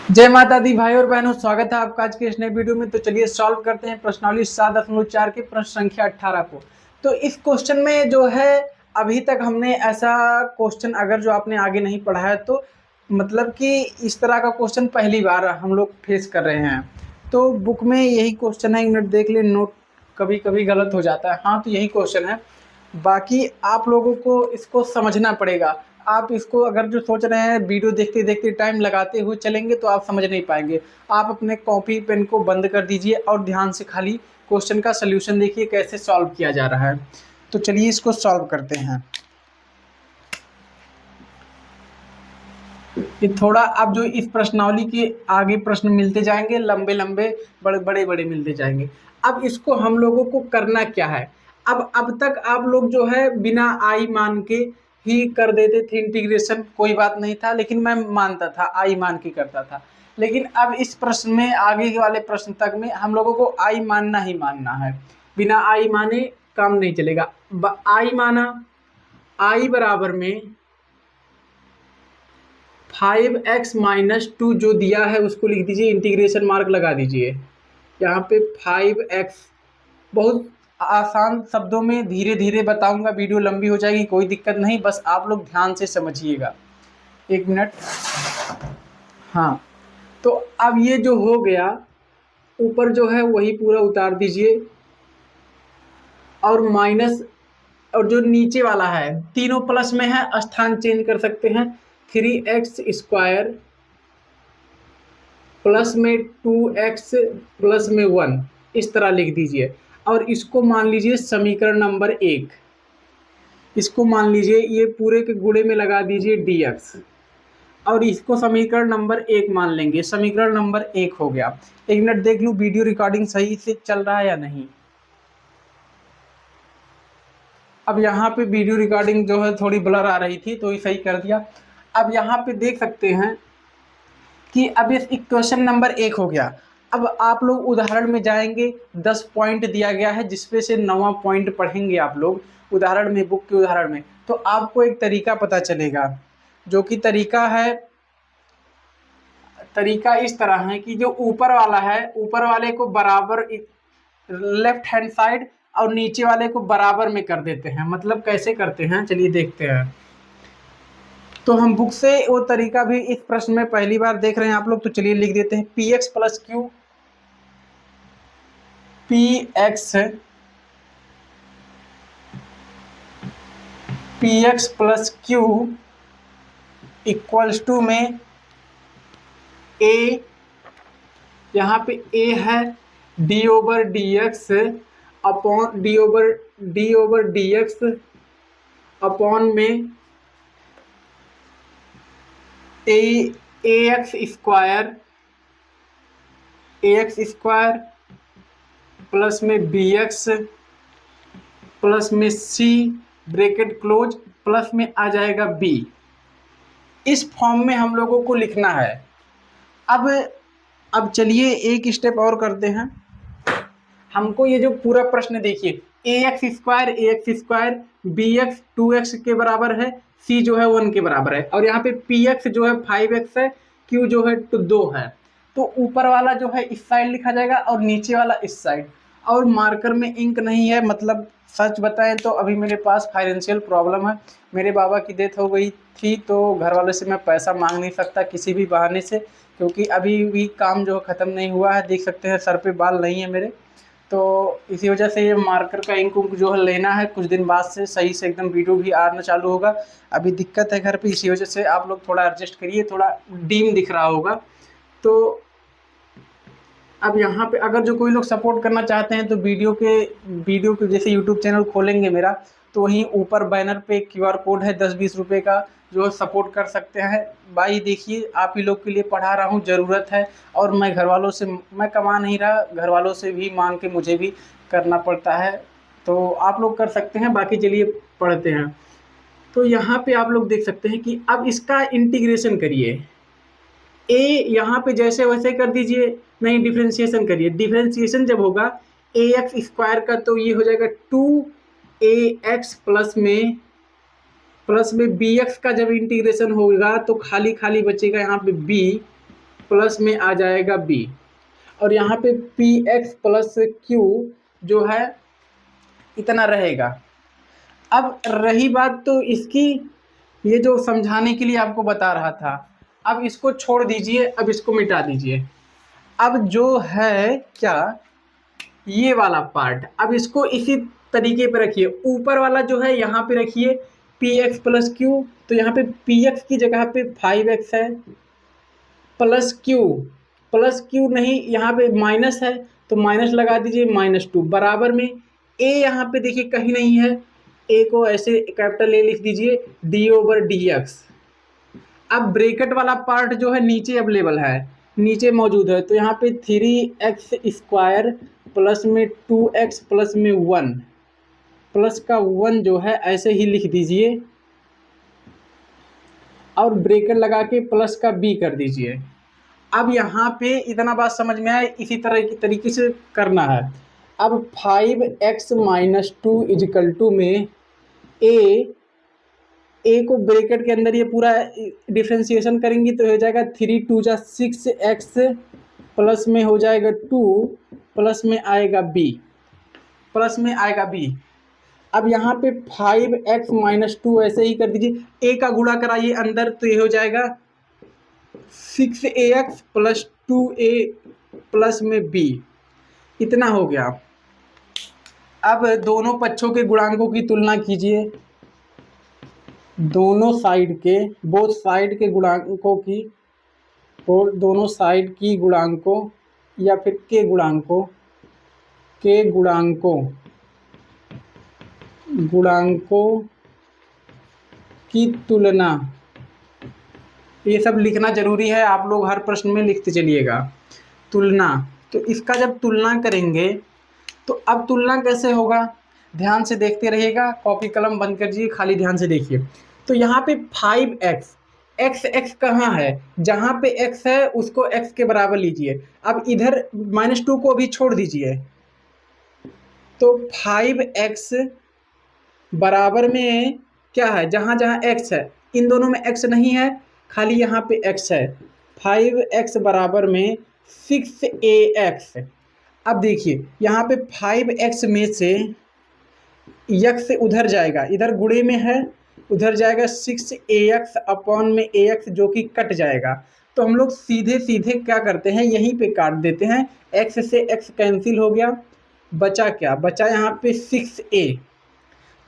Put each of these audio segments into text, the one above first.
जय माता दी भाई और बहनों, स्वागत है आपका आज के इस नए वीडियो में। तो चलिए सॉल्व करते हैं प्रश्नावली 7.4 के प्रश्न संख्या 18 को। तो इस क्वेश्चन में जो है अभी तक हमने ऐसा क्वेश्चन अगर जो आपने आगे नहीं पढ़ा है तो मतलब कि इस तरह का क्वेश्चन पहली बार हम लोग फेस कर रहे हैं। तो बुक में यही क्वेश्चन है, एक मिनट देख ले, नोट कभी कभी गलत हो जाता है। हाँ, तो यही क्वेश्चन है। बाकी आप लोगों को इसको समझना पड़ेगा। आप इसको अगर जो सोच रहे हैं वीडियो देखते देखते टाइम लगाते हुए चलेंगे तो आप समझ नहीं पाएंगे। आप अपने कॉपी पेन को बंद कर दीजिए और ध्यान से खाली क्वेश्चन का सलूशन देखिए कैसे सॉल्व किया जा रहा है। तो चलिए इसको सॉल्व करते हैं। ये थोड़ा अब जो इस प्रश्नावली के आगे प्रश्न मिलते जाएंगे, लंबे लंबे बड़े बड़े बड़े मिलते जाएंगे। अब इसको हम लोगों को करना क्या है। अब तक आप लोग जो है बिना आई मान के ही कर देते थे इंटीग्रेशन, कोई बात नहीं था, लेकिन मैं मानता था, आई मान के करता था। लेकिन अब इस प्रश्न में, आगे वाले प्रश्न तक में हम लोगों को आई मानना ही मानना है। बिना आई माने काम नहीं चलेगा। आई माना, आई बराबर में 5x-2 जो दिया है उसको लिख दीजिए, इंटीग्रेशन मार्क लगा दीजिए यहाँ पे। 5x, बहुत आसान शब्दों में धीरे धीरे बताऊंगा, वीडियो लंबी हो जाएगी, कोई दिक्कत नहीं, बस आप लोग ध्यान से समझिएगा। एक मिनट। हाँ, तो अब ये जो हो गया, ऊपर जो है वही पूरा उतार दीजिए और माइनस, और जो नीचे वाला है तीनों प्लस में है, स्थान चेंज कर सकते हैं। 3x² प्लस में 2x प्लस में 1, इस तरह लिख दीजिए। और इसको मान लीजिए समीकरण नंबर 1। इसको मान लीजिए, ये पूरे के गुणे में लगा दीजिए dx, और इसको समीकरण नंबर 1 मान लेंगे। समीकरण नंबर 1 हो गया। एक मिनट देख लूं वीडियो रिकॉर्डिंग सही से चल रहा है या नहीं। अब यहाँ पे वीडियो रिकॉर्डिंग जो है थोड़ी ब्लर आ रही थी तो ये सही कर दिया। अब यहाँ पे देख सकते हैं कि अब इस इक्वेशन नंबर 1 हो गया। अब आप लोग उदाहरण में जाएंगे, 10 पॉइंट दिया गया है जिसपे से 9वां पॉइंट पढ़ेंगे आप लोग उदाहरण में, बुक के उदाहरण में। तो आपको एक तरीका पता चलेगा, जो कि तरीका इस तरह है कि जो ऊपर वाला है, ऊपर वाले को बराबर लेफ्ट हैंड साइड और नीचे वाले को बराबर में कर देते हैं। मतलब कैसे करते हैं चलिए देखते हैं। तो हम बुक से वो तरीका भी इस प्रश्न में पहली बार देख रहे हैं आप लोग, तो चलिए लिख देते हैं px plus q, px plus q equals to में a, यहाँ पे a है d over d x upon d over d x upon में एक्स स्क्वायर प्लस में बी एक्स प्लस में सी ब्रैकेट क्लोज प्लस में आ जाएगा बी। इस फॉर्म में हम लोगों को लिखना है। अब चलिए एक स्टेप और करते हैं। हमको ये जो पूरा प्रश्न देखिए, x square B x 2x के बराबर है, सी जो है 1 के बराबर है, और यहाँ पे पी एक्स जो है 5x है, क्यू जो है 2 है। तो ऊपर वाला जो है इस साइड लिखा जाएगा और नीचे वाला इस साइड। और मार्कर में इंक नहीं है, मतलब सच बताएं तो अभी मेरे पास फाइनेंशियल प्रॉब्लम है। मेरे बाबा की डेथ हो गई थी तो घर वालों से मैं पैसा मांग नहीं सकता किसी भी बहाने से, क्योंकि अभी भी काम जो ख़त्म नहीं हुआ है। देख सकते हैं सर पे बाल नहीं है मेरे, तो इसी वजह से ये मार्कर का इंक उंक जो है लेना है। कुछ दिन बाद से सही से एकदम वीडियो भी आना चालू होगा। अभी दिक्कत है घर पे, इसी वजह से आप लोग थोड़ा एडजस्ट करिए, थोड़ा डीम दिख रहा होगा। तो अब यहाँ पे अगर जो कोई लोग सपोर्ट करना चाहते हैं तो वीडियो के जैसे यूट्यूब चैनल खोलेंगे मेरा, तो वहीं ऊपर बैनर पे QR कोड है 10-20 रुपये का, जो सपोर्ट कर सकते हैं। भाई देखिए, आप ही लोग के लिए पढ़ा रहा हूँ, ज़रूरत है। और मैं घर वालों से मैं कमा नहीं रहा, घर वालों से भी मांग के मुझे भी करना पड़ता है। तो आप लोग कर सकते हैं। बाकी चलिए पढ़ते हैं। तो यहाँ पे आप लोग देख सकते हैं कि अब इसका इंटीग्रेशन करिए। ए यहाँ पे जैसे वैसे कर दीजिए, नहीं डिफ्रेंशिएशन करिए। डिफ्रेंशिएशन जब होगा ए एक्स स्क्वायर का, तो ये हो जाएगा 2ax प्लस में bx का जब इंटीग्रेशन होगा तो खाली खाली बचेगा यहाँ पे b प्लस में आ जाएगा b, और यहाँ पे पी एक्स प्लस क्यू जो है इतना रहेगा। अब रही बात तो इसकी, ये जो समझाने के लिए आपको बता रहा था, अब इसको छोड़ दीजिए, अब इसको मिटा दीजिए। अब जो है क्या, ये वाला पार्ट, अब इसको इसी तरीके पे रखिए। ऊपर वाला जो है यहाँ पे रखिए पी एक्स प्लस क्यू, तो यहाँ पे पी एक्स की जगह पे 5x है, प्लस क्यू नहीं, यहाँ पे माइनस है तो माइनस लगा दीजिए, -2 बराबर में ए यहाँ पे देखिए कहीं नहीं है, ए को ऐसे कैपिटल ए लिख दीजिए d/dx। अब ब्रैकेट वाला पार्ट जो है नीचे अवेलेबल है, नीचे मौजूद है, तो यहाँ पे 3x² प्लस में 2x प्लस में 1, प्लस का 1 जो है ऐसे ही लिख दीजिए और ब्रैकेट लगा के प्लस का b कर दीजिए। अब यहाँ पे इतना बात समझ में आया, इसी तरह की तरीके से करना है। अब 5x - 2 इजिकल टू में ए को ब्रैकेट के अंदर ये पूरा डिफ्रेंशिएशन करेंगे तो हो जाएगा 3 2 जा 6x प्लस में हो जाएगा 2 प्लस में आएगा b। अब यहाँ पे 5x - 2 ऐसे ही कर दीजिए, a का गुणा कराइए अंदर तो ये हो जाएगा 6ax प्लस 2a प्लस में b, इतना हो गया। अब दोनों पक्षों के गुणांकों की तुलना कीजिए, दोनों साइड के, बोथ साइड के गुणांकों की, और दोनों साइड की गुणांकों या फिर के गुणांकों की तुलना। ये सब लिखना जरूरी है, आप लोग हर प्रश्न में लिखते चलिएगा। तुलना, तो इसका जब तुलना करेंगे तो अब तुलना कैसे होगा, ध्यान से देखते रहिएगा, कॉपी कलम बंद कर दीजिए, खाली ध्यान से देखिए। तो यहाँ पे 5x, x कहाँ है, जहाँ पे x है उसको x के बराबर लीजिए। अब इधर -2 को भी छोड़ दीजिए, तो 5x बराबर में क्या है, जहाँ जहाँ x है, इन दोनों में x नहीं है, खाली यहाँ पे x है, 5x बराबर में 6ax। अब देखिए यहाँ पे 5x में से x उधर जाएगा, इधर गुणे में है, उधर जाएगा 6ax अपॉन में ax जो कि कट जाएगा। तो हम लोग सीधे सीधे क्या करते हैं, यहीं पे काट देते हैं, x से x कैंसिल हो गया, बचा क्या, बचा यहाँ पे 6a।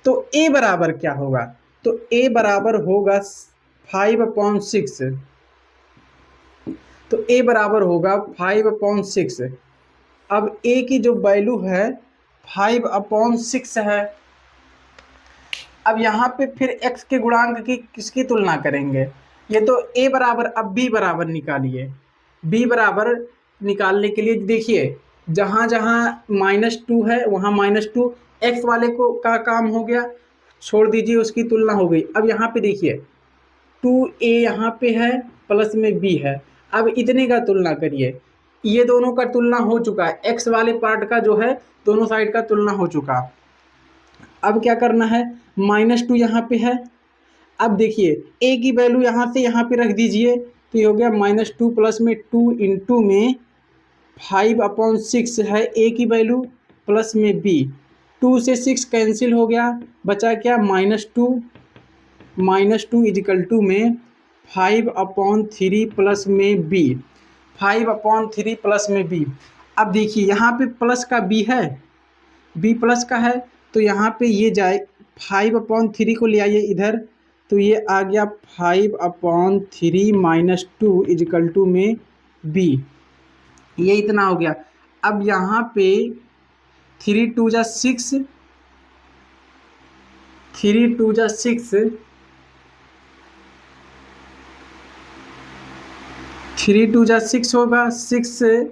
तो a बराबर क्या होगा, तो a बराबर होगा 5/6, तो a बराबर होगा 5/6। अब a की जो वैल्यू है 5/6 है। अब यहाँ पे फिर x के गुणांक की किसकी तुलना करेंगे, ये तो a बराबर, अब b बराबर निकालिए। b बराबर निकालने के लिए देखिए, जहाँ जहाँ -2 है वहाँ -2, x वाले को का काम हो गया, छोड़ दीजिए, उसकी तुलना हो गई। अब यहाँ पे देखिए 2a यहाँ पे है प्लस में b है, अब इतने का तुलना करिए, ये दोनों का तुलना हो चुका है, x वाले पार्ट का जो है दोनों साइड का तुलना हो चुका। अब क्या करना है, -2 यहाँ पे है, अब देखिए a की वैल्यू यहाँ से यहाँ पे रख दीजिए, तो ये हो गया -2 प्लस में 2 इंटू में 5/6 है a की वैल्यू, प्लस में b, 2 से 6 कैंसिल हो गया, बचा क्या -2 इजिकल टू में 5/3 प्लस में b, 5/3 प्लस में b। अब देखिए यहाँ पे प्लस का b है, b प्लस का है, तो यहाँ पे ये जाए 5/3 को ले आइए इधर, तो ये आ गया 5/3 - 2 इजिकल टू में b, ये इतना हो गया। अब यहाँ पे 3 2 जा 6, 3 2 जा 6, 3 2 जा 6 होगा, 6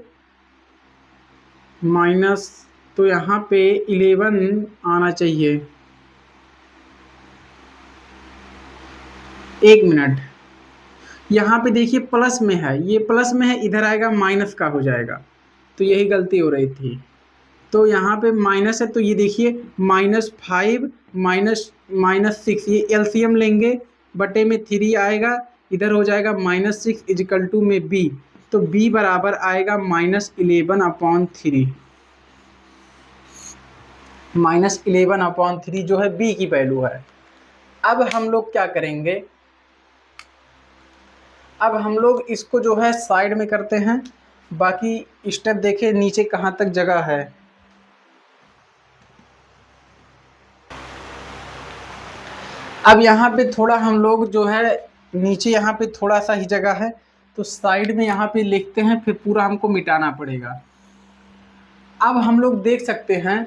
माइनस, तो यहाँ पे 11 आना चाहिए। एक मिनट, यहाँ पे देखिए प्लस में है, ये प्लस में है, इधर आएगा माइनस का हो जाएगा, तो यही गलती हो रही थी। तो यहाँ पे माइनस है, तो ये देखिए -5 -6, ये एलसीएम लेंगे, बटे में 3 आएगा, इधर हो जाएगा -6 इजिकल टू में b, तो b बराबर आएगा -11/3। -11/3 जो है b की वैल्यू है। अब हम लोग क्या करेंगे, अब हम लोग इसको जो है साइड में करते हैं, बाकी स्टेप देखें नीचे कहाँ तक जगह है। अब यहाँ पे थोड़ा हम लोग जो है नीचे यहाँ पे थोड़ा सा ही जगह है, तो साइड में यहाँ पे लिखते हैं, फिर पूरा हमको मिटाना पड़ेगा। अब हम लोग देख सकते हैं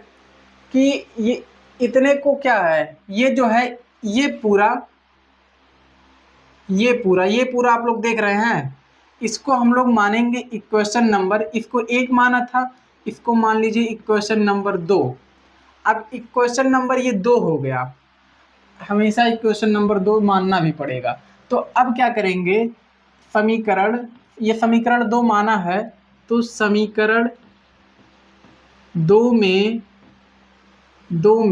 कि ये इतने को क्या है, ये जो है ये पूरा आप लोग देख रहे हैं, इसको हम लोग मानेंगे इक्वेशन नंबर, इसको 1 माना था, इसको मान लीजिए इक्वेशन नंबर 2। अब इक्वेशन नंबर ये 2 हो गया, हमेशा इक्वेशन नंबर 2 मानना भी पड़ेगा। तो अब क्या करेंगे, समीकरण, ये समीकरण 2 माना है, तो समीकरण 2 में दो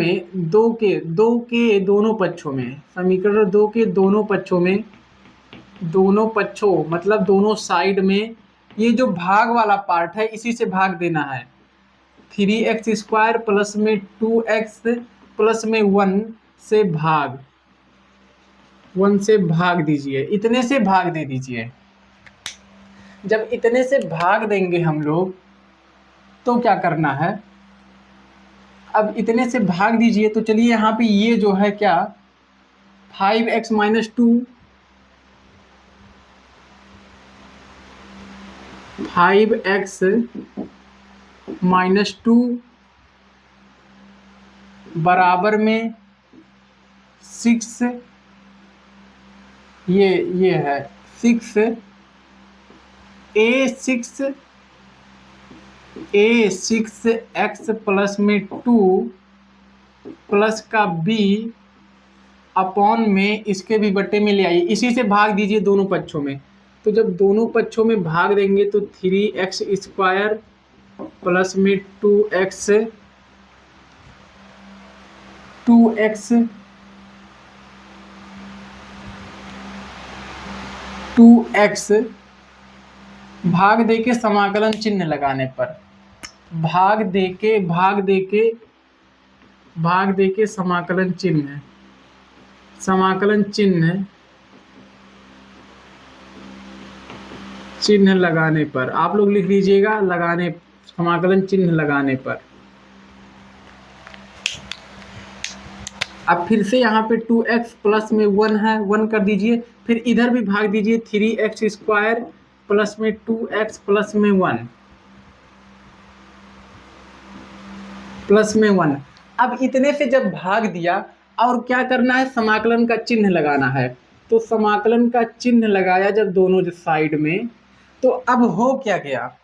के दोनों पक्षों में, समीकरण 2 के दोनों पक्षों में, दोनों पक्षों मतलब दोनों साइड में, ये जो भाग वाला पार्ट है इसी से भाग देना है। 3x² प्लस में 2x प्लस में 1 से भाग दीजिए, इतने से भाग दे दीजिए। जब इतने से भाग देंगे हम लोग तो क्या करना है, अब इतने से भाग दीजिए, तो चलिए यहाँ पे ये जो है क्या 5x - 2 5x - 2 बराबर में 6, ये है 6 A6x प्लस में 2 प्लस का b अपॉन में इसके भी बट्टे में ले आइए, इसी से भाग दीजिए दोनों पक्षों में। तो जब दोनों पक्षों में भाग देंगे तो 3x² प्लस में 2x भाग देके समाकलन चिन्ह लगाने पर, भाग देके समाकलन चिन्ह लगाने पर, आप लोग लिख लीजिएगा, समाकलन चिन्ह लगाने पर। अब फिर से यहाँ पे 2x प्लस में 1 है, 1 कर दीजिए, फिर इधर भी भाग दीजिए 3x² प्लस में 2x प्लस में 1। अब इतने से जब भाग दिया और क्या करना है, समाकलन का चिन्ह लगाना है। तो समाकलन का चिन्ह लगाया जब दोनों साइड में, तो अब हो क्या गया,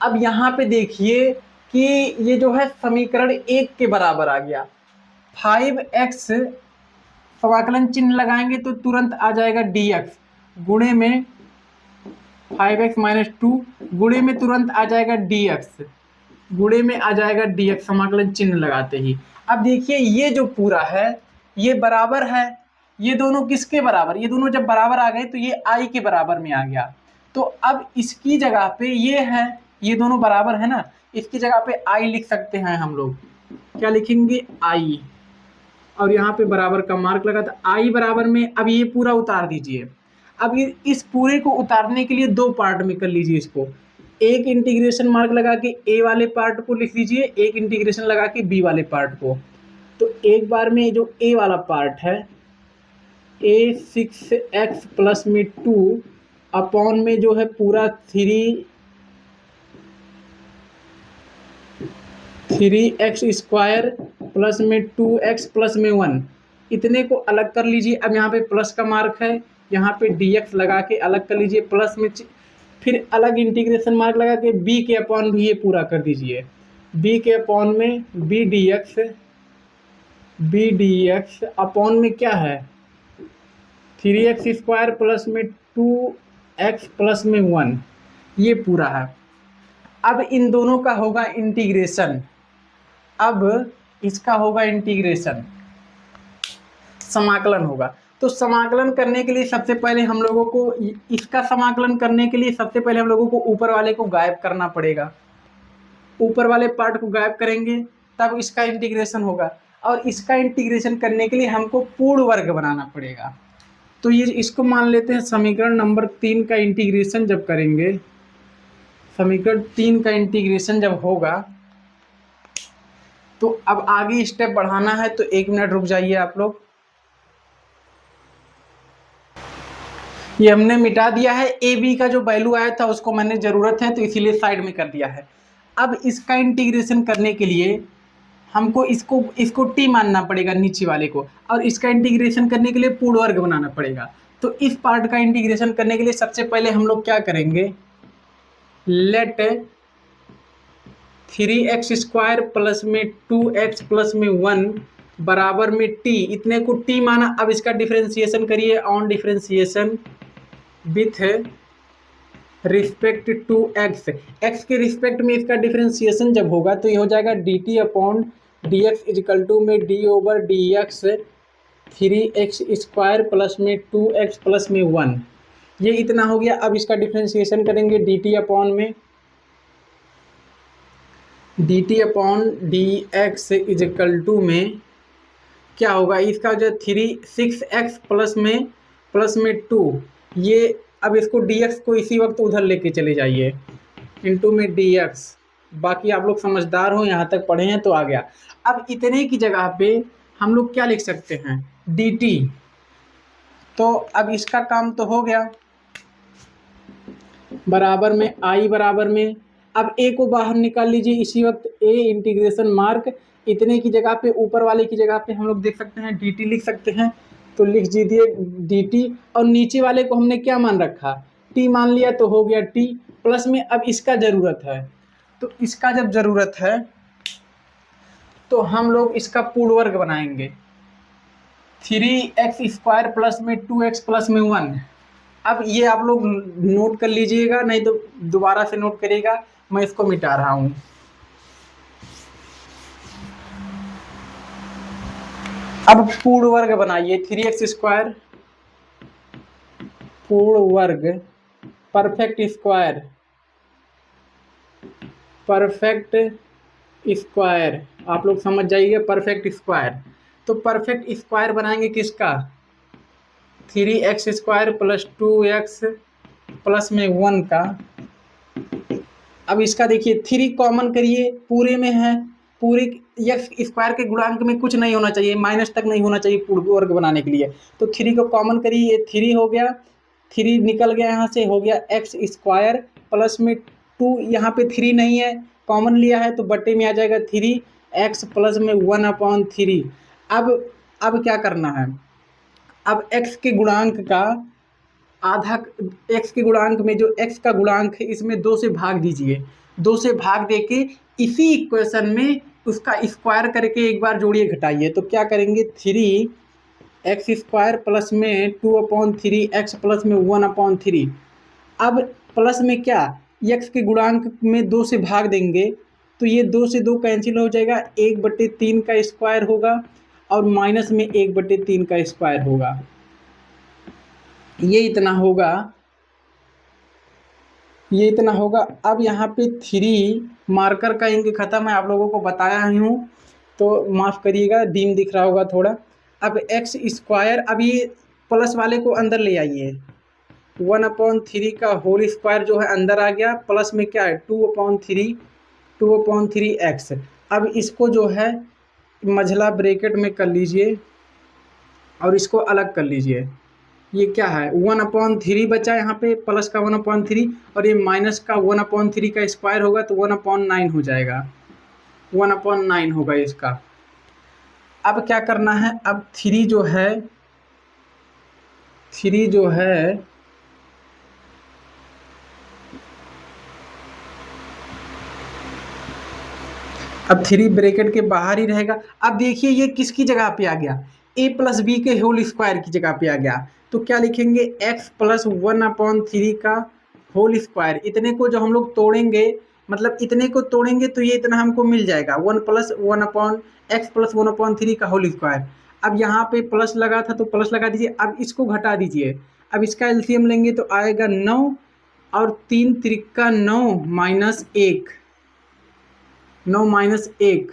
अब यहाँ पे देखिए कि ये जो है समीकरण 1 के बराबर आ गया। 5x समाकलन चिन्ह लगाएंगे तो तुरंत आ जाएगा dx, गुणे में 5x - 2 गुणे में तुरंत आ जाएगा dx, गुणे में आ जाएगा dx समाकलन चिन्ह लगाते ही। अब देखिए ये जो पूरा है ये बराबर है, ये दोनों किसके बराबर, ये दोनों जब बराबर आ गए तो ये i के बराबर में आ गया। तो अब इसकी जगह पे ये है, ये दोनों बराबर है ना, इसकी जगह पे i लिख सकते हैं हम लोग। क्या लिखेंगे, i, और यहाँ पे बराबर का मार्क लगा, तो i बराबर में अब ये पूरा उतार दीजिए। अब इस पूरे को उतारने के लिए 2 पार्ट में कर लीजिए इसको, एक इंटीग्रेशन मार्क लगा के a वाले पार्ट को लिख दीजिए, एक इंटीग्रेशन लगा के b वाले पार्ट को। तो एक बार में जो a वाला पार्ट है A6x प्लस में 2 अपॉन में जो है पूरा 3x² प्लस में 2x प्लस में 1, इतने को अलग कर लीजिए। अब यहाँ पे प्लस का मार्क है, यहाँ पे dx लगा के अलग कर लीजिए, प्लस में फिर अलग इंटीग्रेशन मार्क लगा के b के अपॉन भी ये पूरा कर दीजिए, b के अपॉन में b dx अपॉन में क्या है 3x² प्लस में 2x प्लस में 1, ये पूरा है। अब इन दोनों का होगा इंटीग्रेशन, अब इसका होगा इंटीग्रेशन, समाकलन होगा। तो समाकलन करने के लिए सबसे पहले हम लोगों को इसका समाकलन करने के लिए सबसे पहले हम लोगों को ऊपर वाले को गायब करना पड़ेगा। ऊपर वाले पार्ट को गायब करेंगे तब इसका इंटीग्रेशन होगा, और इसका इंटीग्रेशन करने के लिए हमको पूर्ण वर्ग बनाना पड़ेगा। तो ये इसको मान लेते हैं समीकरण नंबर 3 का इंटीग्रेशन जब करेंगे, समीकरण 3 का इंटीग्रेशन जब होगा तो अब आगे स्टेप बढ़ाना है। तो 1 मिनट रुक जाइए आप लोग। ये हमने मिटा दिया है, ए बी का जो वैल्यू आया था उसको मैंने ज़रूरत है तो इसीलिए साइड में कर दिया है। अब इसका इंटीग्रेशन करने के लिए हमको इसको टी मानना पड़ेगा नीचे वाले को, और इसका इंटीग्रेशन करने के लिए पूर्ण वर्ग बनाना पड़ेगा। तो इस पार्ट का इंटीग्रेशन करने के लिए सबसे पहले हम लोग क्या करेंगे, लेट 3x² प्लस में 2x प्लस में 1 बराबर में t, इतने को t माना। अब इसका डिफरेंशिएशन करिए, on differentiation with respect to x, x के रिस्पेक्ट में इसका डिफरेंशिएशन जब होगा तो ये हो जाएगा dt upon dx is equal to में d over dx 3x² plus में 2x प्लस में 1, ये इतना हो गया। अब इसका डिफरेंशिएशन करेंगे dt अपॉन में dt upon dx is equal to में क्या होगा, इसका जो 6x प्लस में 2, ये अब इसको dx को इसी वक्त उधर लेके चले जाइए इनटू में dx। बाकी आप लोग समझदार हो, यहाँ तक पढ़े हैं तो आ गया। अब इतने की जगह पे हम लोग क्या लिख सकते हैं, dt। तो अब इसका काम तो हो गया, बराबर में i बराबर में, अब a को बाहर निकाल लीजिए इसी वक्त, a इंटीग्रेशन मार्क, इतने की जगह पे ऊपर वाले की जगह पे हम लोग देख सकते हैं dt लिख सकते हैं। तो लिख दीजिए dt, और नीचे वाले को हमने क्या मान रखा, t मान लिया तो हो गया t प्लस में। अब इसका ज़रूरत है, तो इसका जब ज़रूरत है तो हम लोग इसका पूर्ण वर्ग बनाएंगे, 3x² प्लस में 2x प्लस में 1। अब ये आप लोग नोट कर लीजिएगा, नहीं तो दोबारा से नोट करिएगा, मैं इसको मिटा रहा हूँ। अब पूर्ण वर्ग बनाइए, 3x² पूर्ण वर्ग परफेक्ट स्क्वायर, आप लोग समझ जाइए परफेक्ट स्क्वायर। तो परफेक्ट स्क्वायर बनाएंगे किसका, 3x² प्लस 2x प्लस में 1 का। अब इसका देखिए 3 कॉमन करिए, पूरे में है, पूरे x स्क्वायर के गुणांक में कुछ नहीं होना चाहिए, माइनस तक नहीं होना चाहिए पूर्ण वर्ग बनाने के लिए। तो 3 को कॉमन करिए, ये 3 हो गया, 3 निकल गया यहाँ से, हो गया x² प्लस में 2, यहाँ पे 3 नहीं है, कॉमन लिया है तो बट्टे में आ जाएगा 3x प्लस में 1/3। अब क्या करना है, अब x के गुणांक का आधा, x के गुणांक में जो x का गुणांक है इसमें 2 से भाग दीजिए, 2 से भाग देके इसी इक्वेशन में उसका स्क्वायर करके एक बार जोड़िए घटाइए। तो क्या करेंगे, 3x² प्लस में 2/3x प्लस में 1/3। अब प्लस में क्या, x के गुणांक में 2 से भाग देंगे तो ये 2 से 2 कैंसिल हो जाएगा, 1/3 का स्क्वायर होगा, और माइनस में 1/3 का स्क्वायर होगा, ये इतना होगा, ये इतना होगा। अब यहाँ पे 3 मार्कर का इंक ख़त्म है, आप लोगों को बताया ही हूँ तो माफ़ करिएगा, डीम दिख रहा होगा थोड़ा। अब x², अब ये प्लस वाले को अंदर ले आइए, 1/3 का होल स्क्वायर जो है अंदर आ गया, प्लस में क्या है 2/3x। अब इसको जो है मझला ब्रैकेट में कर लीजिए और इसको अलग कर लीजिए। ये क्या है, 1/3 बचा यहाँ पे, प्लस का 1/3, और ये माइनस का 1/3 का स्क्वायर होगा तो 1/9 हो जाएगा, 1/9 होगा इसका। अब क्या करना है, अब 3 जो है अब 3 ब्रैकेट के बाहर ही रहेगा। अब देखिए ये किसकी जगह पे आ गया, a प्लस बी के होल स्क्वायर की जगह पे आ गया। तो क्या लिखेंगे, x प्लस 1/3 का होल स्क्वायर। इतने को जो हम लोग तोड़ेंगे, मतलब इतने को तोड़ेंगे तो ये इतना हमको मिल जाएगा, 1 प्लस 1/x प्लस 1/3 का होल स्क्वायर। अब यहाँ पे प्लस लगा था तो प्लस लगा दीजिए। अब इसको घटा दीजिए। अब इसका एलसीएम लेंगे तो आएगा 9 और 3 त्रिका 9 माइनस 1, 9 माइनस 1,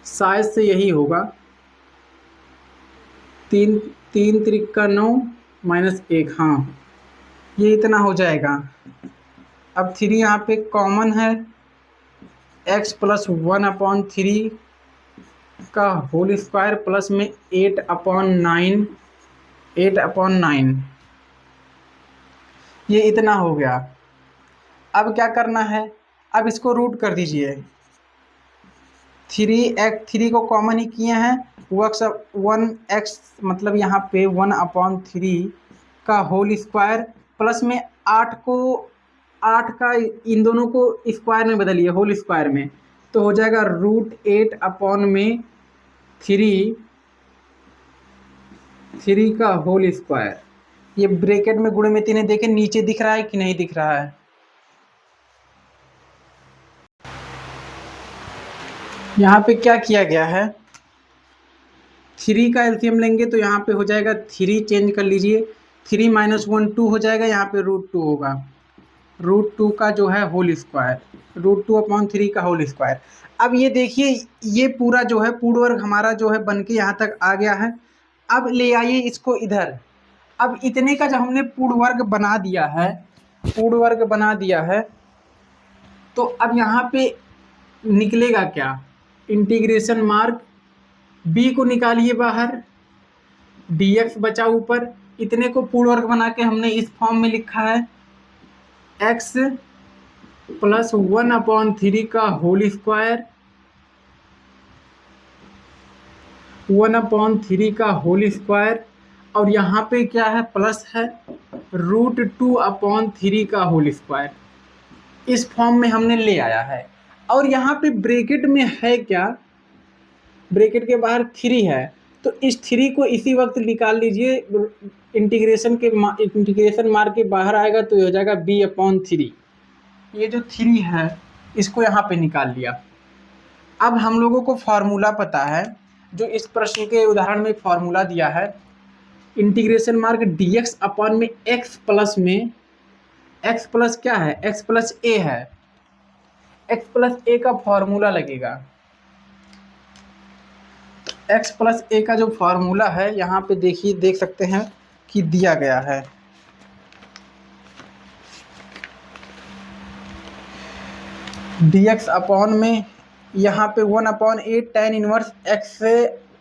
शायद से यही होगा। 3 त्रिका 9 माइनस 1, हाँ ये इतना हो जाएगा। अब 3 यहाँ पे कॉमन है, x प्लस 1/3 का होल स्क्वायर प्लस में 8/9, 8/9, ये इतना हो गया। अब क्या करना है, अब इसको रूट कर दीजिए। 3 को कॉमन ही किए हैं, 1x मतलब यहाँ पे 1/3 का होल स्क्वायर प्लस में 8 का इन दोनों को स्क्वायर में बदलिए, होल स्क्वायर में, तो हो जाएगा √8/3 का होल स्क्वायर। ये ब्रैकेट में गुणे में 3 देखें नीचे दिख रहा है कि नहीं दिख रहा है। यहाँ पे क्या किया गया है, 3 का एलसीएम लेंगे तो यहाँ पे हो जाएगा 3, चेंज कर लीजिए, 3 माइनस 1 2 हो जाएगा, यहाँ पे √2 होगा, √2 का जो है होल स्क्वायर, √2/3 का होल स्क्वायर। अब ये देखिए ये पूरा जो है पूर्ण वर्ग हमारा जो है बन के यहाँ तक आ गया है। अब ले आइए इसको इधर। अब इतने का जब हमने पूर्ण वर्ग बना दिया है, पूर्ण वर्ग बना दिया है, तो अब यहाँ पे निकलेगा क्या, इंटीग्रेशन मार्क b को निकालिए बाहर, dx बचा ऊपर। इतने को पूर्ण वर्ग बना के हमने इस फॉर्म में लिखा है, x प्लस 1/3 का होल स्क्वायर, 1/3 का होल स्क्वायर, और यहाँ पे क्या है, प्लस है √2/3 का होल स्क्वायर। इस फॉर्म में हमने ले आया है। और यहाँ पे ब्रैकेट में है क्या, ब्रैकेट के बाहर 3 है, तो इस 3 को इसी वक्त निकाल लीजिए, इंटीग्रेशन मार्क के बाहर आएगा तो ये हो जाएगा b/3। ये जो 3 है इसको यहाँ पे निकाल लिया। अब हम लोगों को फार्मूला पता है, जो इस प्रश्न के उदाहरण में फार्मूला दिया है, इंटीग्रेशन मार्क dx अपॉन में x प्लस में, x प्लस क्या है, x प्लस a है, x प्लस a का फॉर्मूला लगेगा। x प्लस a का जो फॉर्मूला है यहाँ पे देखिए, देख सकते हैं कि दिया गया है, dx अपॉन में यहाँ पे 1/8 tan inverse x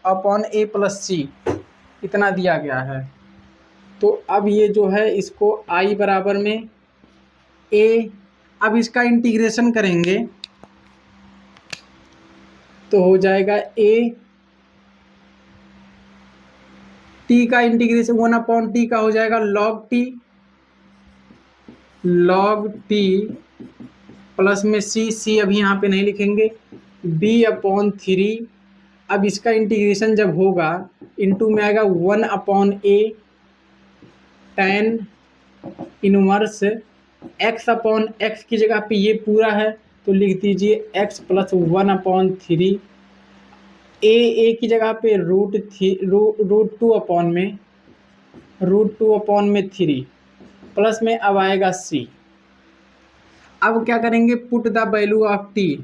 upon a plus c, इतना दिया गया है। तो अब ये जो है इसको i बराबर में a, अब इसका इंटीग्रेशन करेंगे तो हो जाएगा a, t का इंटीग्रेशन 1/t का हो जाएगा log t प्लस में c अभी यहाँ पे नहीं लिखेंगे, b/3। अब इसका इंटीग्रेशन जब होगा इनटू में आएगा 1/a tan इनवर्स x/x की जगह पे ये पूरा है तो लिख दीजिए x प्लस 1/3, a की जगह पे √2/3 प्लस में अब आएगा c। अब क्या करेंगे, put the value of t,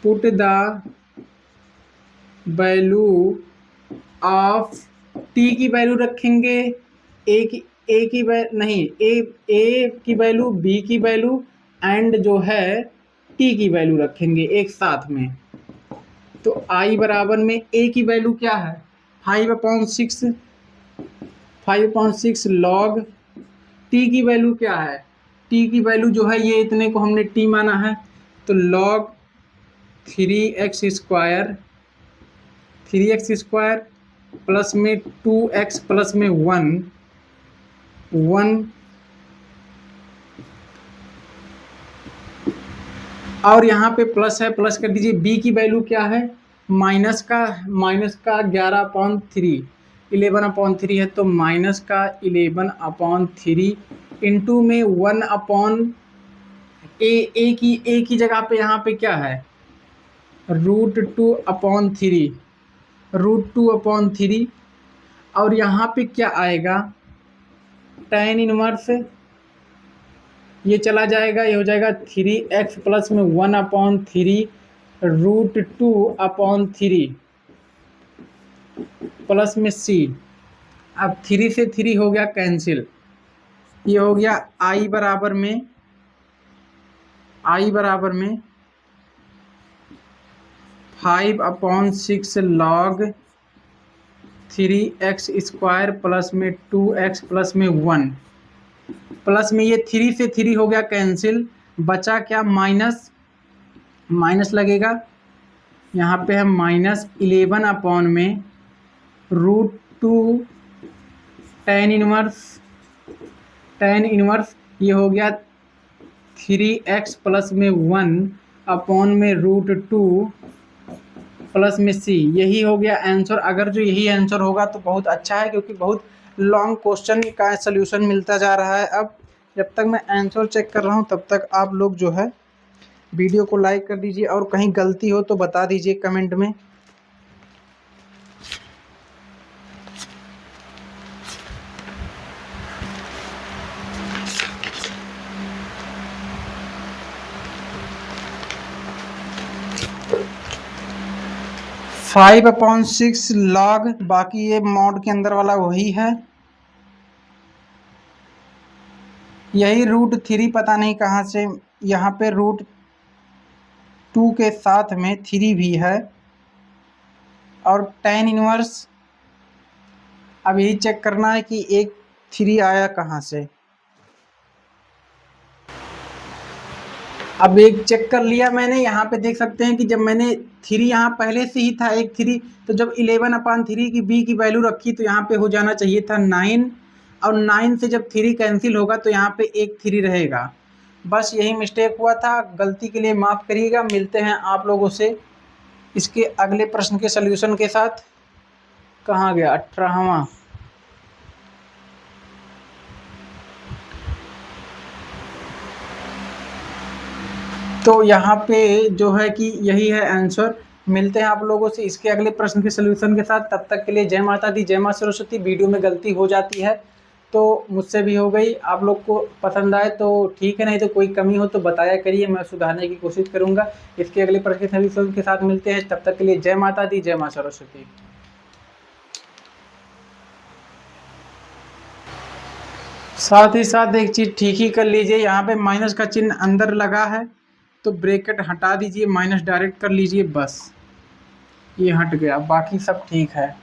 put the value of t की वैल्यू रखेंगे, a की नहीं, a की वैल्यू, b की वैल्यू एंड जो है t की वैल्यू रखेंगे एक साथ में। तो i बराबर में a की वैल्यू क्या है, 5/6 लॉग, t की वैल्यू क्या है, t की वैल्यू जो है ये इतने को हमने t माना है, तो log 3x² प्लस में 2x प्लस में 1 और यहाँ पे प्लस है, प्लस कर दीजिए। b की वैल्यू क्या है, माइनस का 11/3, 11/3 है तो माइनस का 11/3 इंटू में 1/a की जगह पे यहाँ पे क्या है, √2/3, √2/3। और यहाँ पे क्या आएगा, tan इनवर्स ये चला जाएगा, ये हो जाएगा 3x प्लस में 1/3 √2/3 प्लस में c। अब 3 से 3 हो गया कैंसिल, ये हो गया i बराबर में 5/6 log 3x² प्लस में 2x प्लस में 1 प्लस में ये 3 से 3 हो गया कैंसिल, बचा क्या, माइनस लगेगा। यहाँ पे हम -11 में √2 tan इनवर्स ये हो गया 3x प्लस में 1 में √2 प्लस में c। यही हो गया आंसर। अगर जो यही आंसर होगा तो बहुत अच्छा है, क्योंकि बहुत लॉन्ग क्वेश्चन का सल्यूशन मिलता जा रहा है। अब जब तक मैं आंसर चेक कर रहा हूँ तब तक आप लोग जो है वीडियो को लाइक कर दीजिए, और कहीं गलती हो तो बता दीजिए कमेंट में। फाइव अपॉन 6 लॉग, बाकी ये मॉड के अंदर वाला वही है। यही √3 पता नहीं कहाँ से, यहाँ पे √2 के साथ में 3 भी है। और tan इनवर्स अब यही चेक करना है कि एक 3 आया कहाँ से। अब एक चेक कर लिया मैंने, यहाँ पे देख सकते हैं कि जब मैंने 3 यहाँ पहले से ही था एक 3, तो जब 11/3 की b की वैल्यू रखी तो यहाँ पे हो जाना चाहिए था 9, और 9 से जब 3 कैंसिल होगा तो यहाँ पे एक 3 रहेगा। बस यही मिस्टेक हुआ था, गलती के लिए माफ़ करिएगा। मिलते हैं आप लोगों से इसके अगले प्रश्न के सल्यूशन के साथ। कहाँ गया 18वां। तो यहाँ पे जो है कि यही है आंसर। मिलते हैं आप लोगों से इसके अगले प्रश्न के सलूशन के साथ। तब तक के लिए जय माता दी, जय माँ सरस्वती। वीडियो में गलती हो जाती है तो मुझसे भी हो गई। आप लोग को पसंद आए तो ठीक है, नहीं तो कोई कमी हो तो बताया करिए, मैं सुधारने की कोशिश करूँगा। इसके अगले प्रश्न के सलूशन के साथ मिलते हैं। तब तक के लिए जय माता दी, जय माँ सरस्वती। साथ ही साथ एक चीज़ ठीक ही कर लीजिए, यहाँ पे माइनस का चिन्ह अंदर लगा है तो ब्रैकेट हटा दीजिए, माइनस डायरेक्ट कर लीजिए, बस ये हट गया, बाकी सब ठीक है।